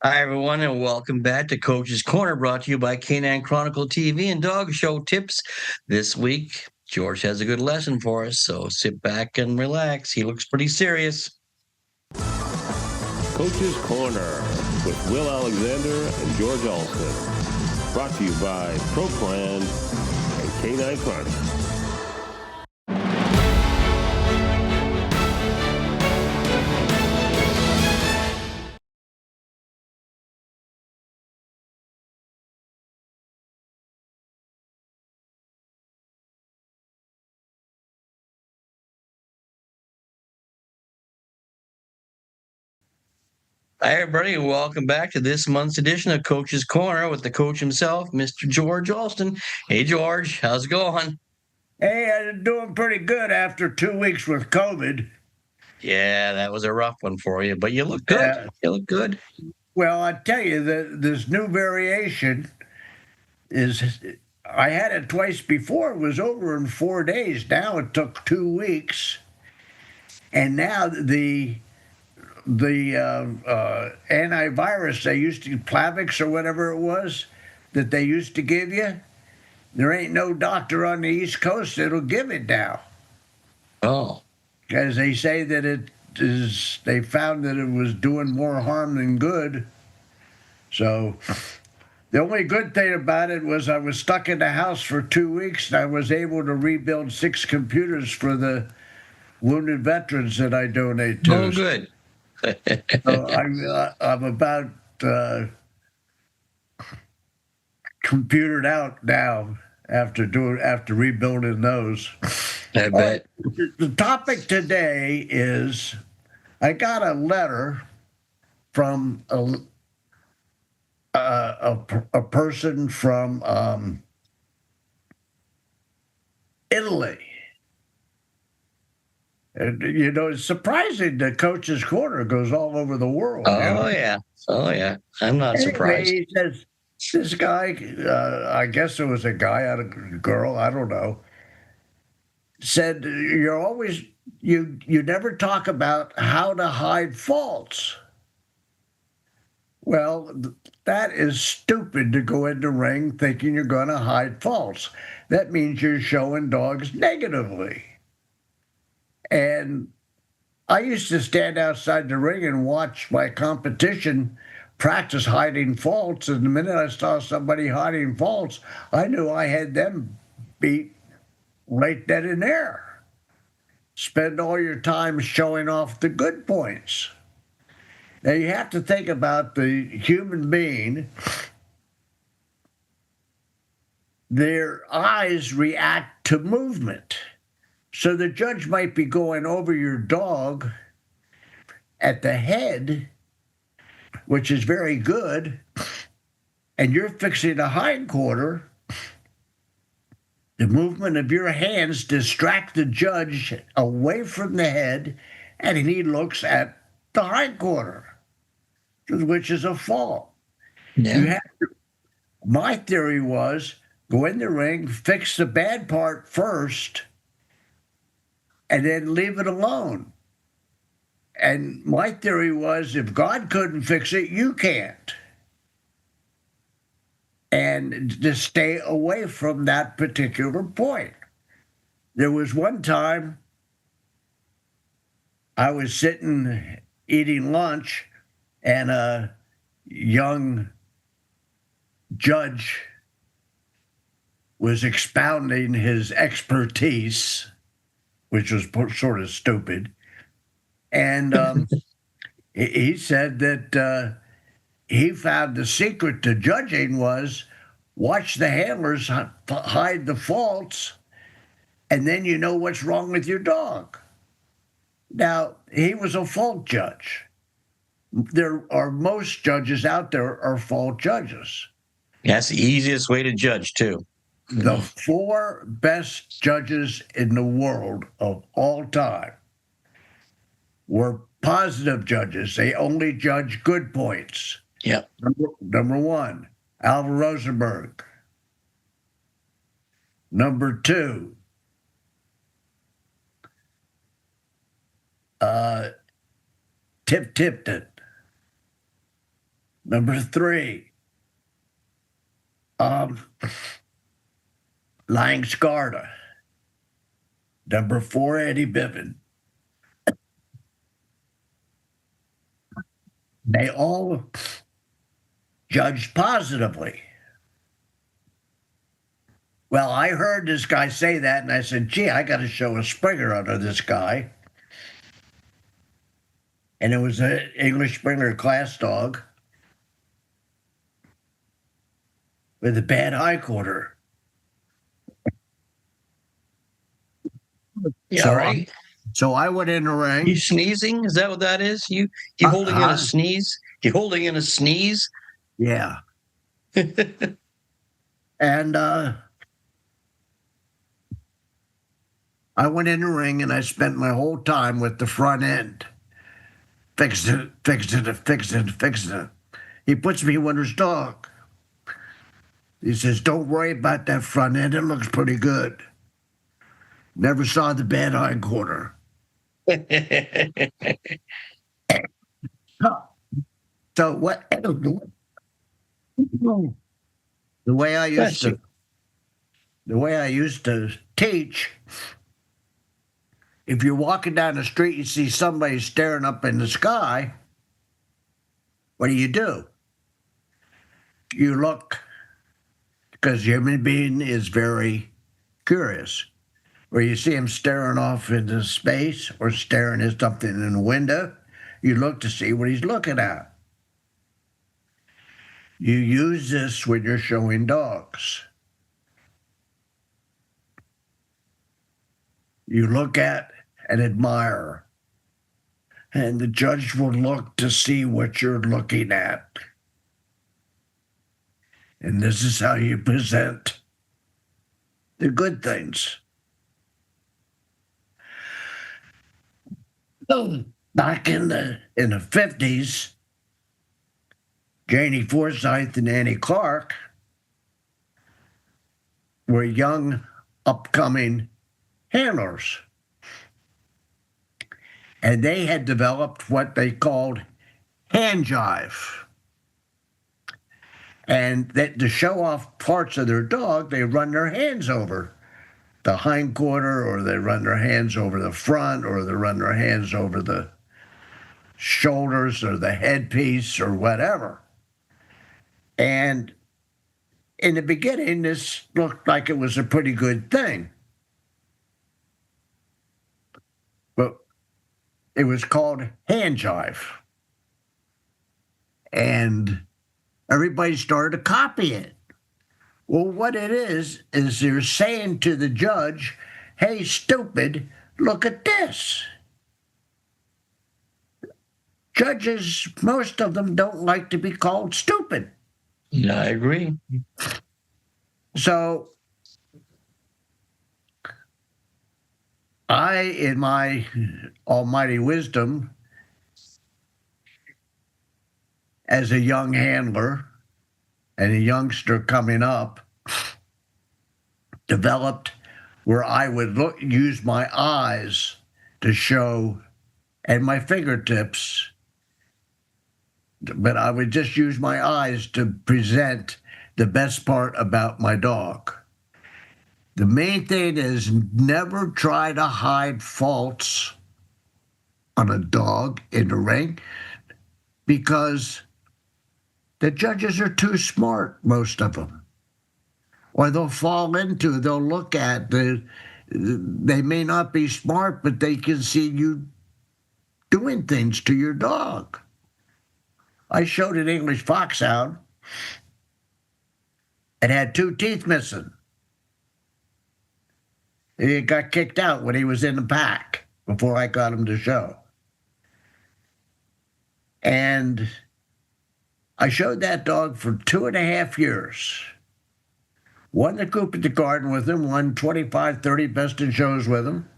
Hi, everyone, and welcome back to Coach's Corner, brought to you by Canine Chronicle TV and Dog Show Tips. This week, George has a good lesson for us, so sit back and relax. He looks pretty serious. Coach's Corner with Will Alexander and George Alston. Brought to you by Pro Plan and Canine Chronicle. Hi, everybody, and welcome back to this month's edition of Coach's Corner with the coach himself, Mr. George Alston. Hey, George, how's it going? Hey, I'm doing pretty good after 2 weeks with COVID. Yeah, that was a rough one for you, but you look good. You look good. Well, I tell you that this new variation is. I had it twice before. It was over in 4 days. Now it took 2 weeks, and now the antivirus they used to Plavix or whatever it was that they used to give you. There ain't no doctor on the East Coast that'll give it now. Oh. Because they say that they found that it was doing more harm than good. So the only good thing about it was I was stuck in the house for 2 weeks and I was able to rebuild 6 computers for the wounded veterans that I donate to. Oh, good. So I'm about computered out now after rebuilding those. I bet. The topic today is I got a letter from a person from Italy. And, it's surprising that Coach's Corner goes all over the world. Oh, yeah. Oh, yeah. I'm not surprised. He says, this guy, I guess it was a guy, a girl, I don't know, said, you never talk about how to hide faults. Well, that is stupid to go in the ring thinking you're going to hide faults. That means you're showing dogs negatively. And I used to stand outside the ring and watch my competition practice hiding faults. And the minute I saw somebody hiding faults, I knew I had them beat right then and there. Spend all your time showing off the good points. Now, you have to think about the human being. Their eyes react to movement. So the judge might be going over your dog at the head, which is very good, and you're fixing the hindquarter. The movement of your hands distract the judge away from the head, and he looks at the hindquarter, which is a fault. Yeah. My theory was go in the ring, fix the bad part first, and then leave it alone. And my theory was if God couldn't fix it, you can't. And just stay away from that particular point. There was one time I was sitting eating lunch, and a young judge was expounding his expertise, which was sort of stupid. And he said that he found the secret to judging was watch the handlers hide the faults, and then you know what's wrong with your dog. Now, he was a fault judge. There are most judges out there are fault judges. That's the easiest way to judge, too. The 4 best judges in the world of all time were positive judges. They only judge good points. Yeah. Number 1, Alva Rosenberg. Number 2, Tip Tipton. Number 3, Lying Scarta. Number 4, Eddie Biven. They all judged positively. Well, I heard this guy say that, and I said, gee, I got to show a Springer under this guy. And it was an English Springer class dog with a bad hindquarter. Yeah, right. So I went in the ring. You sneezing? Is that what that is? You holding in a sneeze? You holding in a sneeze? Yeah. And I went in the ring and I spent my whole time with the front end. Fixing it. He puts me with his dog. He says, don't worry about that front end. It looks pretty good. Never saw the bad hindquarter. So what? The way I used to teach, if you're walking down the street, you see somebody staring up in the sky, what do? You look, because human being is very curious. Where you see him staring off into space or staring at something in the window, you look to see what he's looking at. You use this when you're showing dogs. You look at and admire, and the judge will look to see what you're looking at. And this is how you present the good things. Back in the 50s, Janie Forsyth and Annie Clark were young, upcoming handlers. And they had developed what they called hand jive. And that to show off parts of their dog, they run their hands over the hindquarter, or they run their hands over the front, or they run their hands over the shoulders or the headpiece or whatever. And in the beginning, this looked like it was a pretty good thing. But it was called hand jive. And everybody started to copy it. Well, what it is they're saying to the judge, hey, stupid, look at this. Judges, most of them don't like to be called stupid. Yeah, I agree. So I, in my almighty wisdom, as a young handler and a youngster coming up, developed where I would use my eyes to show, and my fingertips, but I would just use my eyes to present the best part about my dog. The main thing is never try to hide faults on a dog in the ring, because the judges are too smart, most of them. Or they'll look at, they may not be smart, but they can see you doing things to your dog. I showed an English foxhound. It had 2 teeth missing. He got kicked out when he was in the pack before I got him to show. And I showed that dog for 2.5 years. Won the Coupe at the Garden with him, won 25, 30 best in shows with him.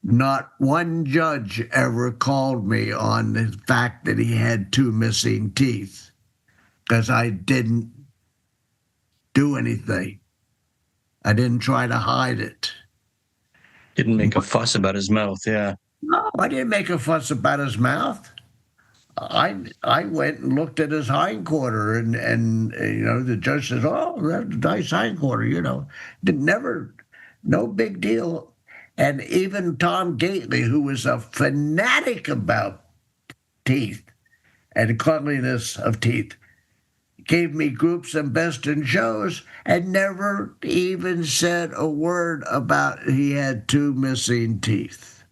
Not one judge ever called me on the fact that he had 2 missing teeth, because I didn't do anything. I didn't try to hide it. Didn't make a fuss about his mouth, yeah. No, I didn't make a fuss about his mouth. I went and looked at his hindquarter, and the judge says, "Oh, that's a nice hindquarter." Did never, no big deal. And even Tom Gately, who was a fanatic about teeth and cleanliness of teeth, gave me groups and best in shows and never even said a word about he had two missing teeth.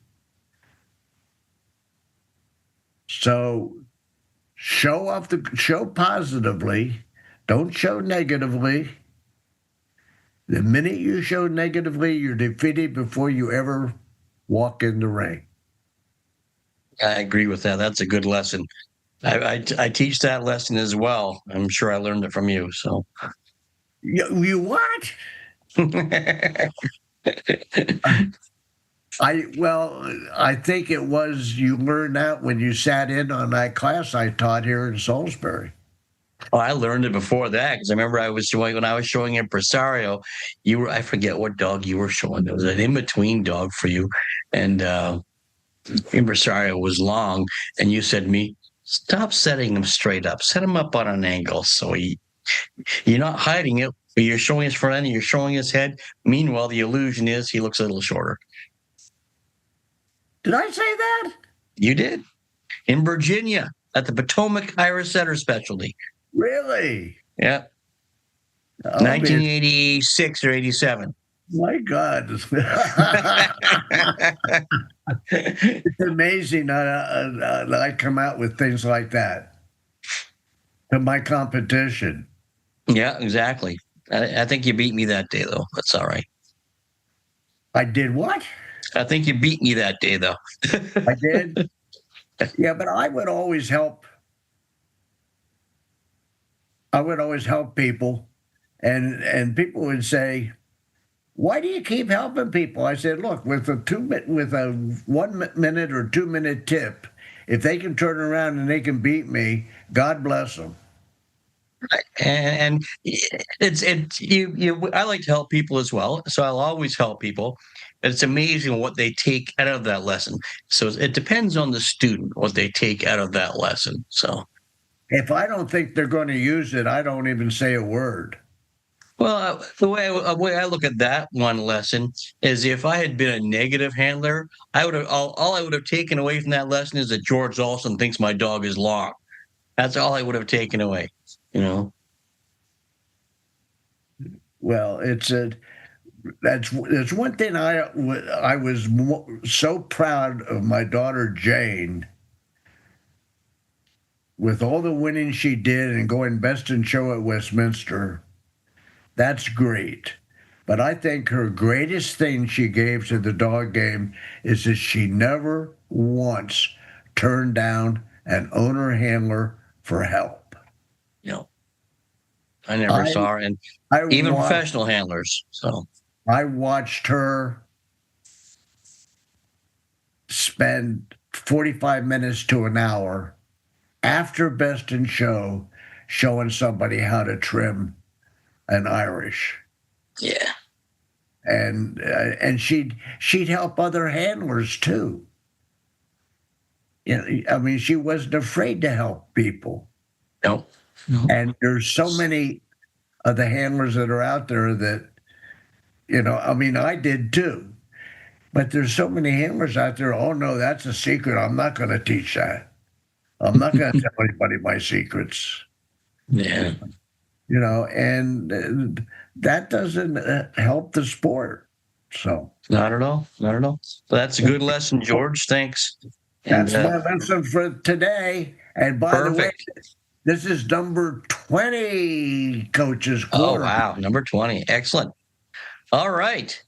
So show positively, don't show negatively. The minute you show negatively, you're defeated before you ever walk in the ring. I agree with that. That's a good lesson. I teach that lesson as well. I'm sure I learned it from you. So, You what? I think it was you learned that when you sat in on that class I taught here in Salisbury. Oh, I learned it before that because I remember when I was showing Impresario, I forget what dog you were showing. It was an in-between dog for you. And Impresario was long. And you said to me, stop setting him straight up. Set him up on an angle. So you're not hiding it, but you're showing his front end and you're showing his head. Meanwhile, the illusion is he looks a little shorter. Did I say that? You did. In Virginia at the Potomac Irish Setter Specialty. Really? Yeah. 1986 or 87. My God. It's amazing that I come out with things like that to my competition. Yeah, exactly. I think you beat me that day, though. That's all right. I did what? I think you beat me that day, though. I did? Yeah, but I would always help. I would always help people, and people would say, "Why do you keep helping people?" I said, "Look, with a 1 minute or 2 minute tip, if they can turn around and they can beat me, God bless them." And I like to help people as well, so I'll always help people. But it's amazing what they take out of that lesson. So it depends on the student what they take out of that lesson. So. If I don't think they're going to use it, I don't even say a word. Well, the way I look at that one lesson is if I had been a negative handler, I would have all I would have taken away from that lesson is that George Alston thinks my dog is long. That's all I would have taken away, Well, that's one thing I was so proud of my daughter Jane. With all the winning she did and going best in show at Westminster, that's great. But I think her greatest thing she gave to the dog game is that she never once turned down an owner handler for help. I never saw her, and even professional handlers. So I watched her spend 45 minutes to an hour after best in show showing somebody how to trim an Irish. Yeah. And she'd help other handlers too. I mean, she wasn't afraid to help people. No. And there's so many of the handlers that are out there that, I mean, I did too. But there's so many handlers out there. Oh no, that's a secret. I'm not going to teach that. I'm not going to tell anybody my secrets. Yeah. And that doesn't help the sport. So not at all. Not at all. Well, that's a good lesson, George. Thanks. That's my lesson for today. And by the way, this is number 20, Coach's Corner. Oh, wow. Number 20. Excellent. All right.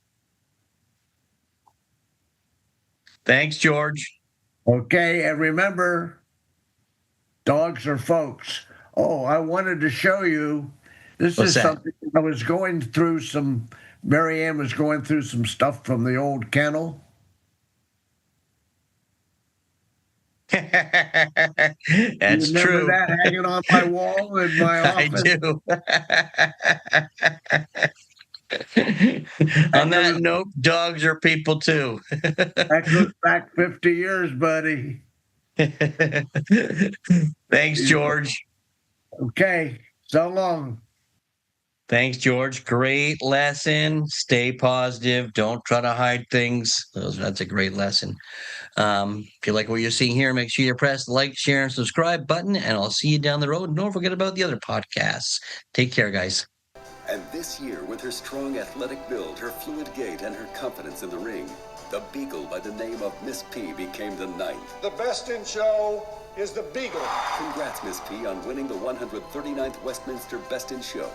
Thanks, George. Okay. And remember, dogs are folks. Oh, I wanted to show you. This is something I was going through Mary Ann was going through some stuff from the old kennel. That's true. That hanging on my wall in my office? I do. On that note, dogs are people too. That goes back 50 years, buddy. Thanks, George. Okay, so long. Thanks, George. Great lesson. Stay positive. Don't try to hide things. That's a great lesson. If you like what you're seeing here, make sure you press the like, share, and subscribe button, and I'll see you down the road. And don't forget about the other podcasts. Take care, guys. And this year, with her strong athletic build, her fluid gait, and her confidence in the ring, the Beagle by the name of Miss P became the 9th. The best in show is the Beagle. Congrats, Miss P, on winning the 139th Westminster Best in Show.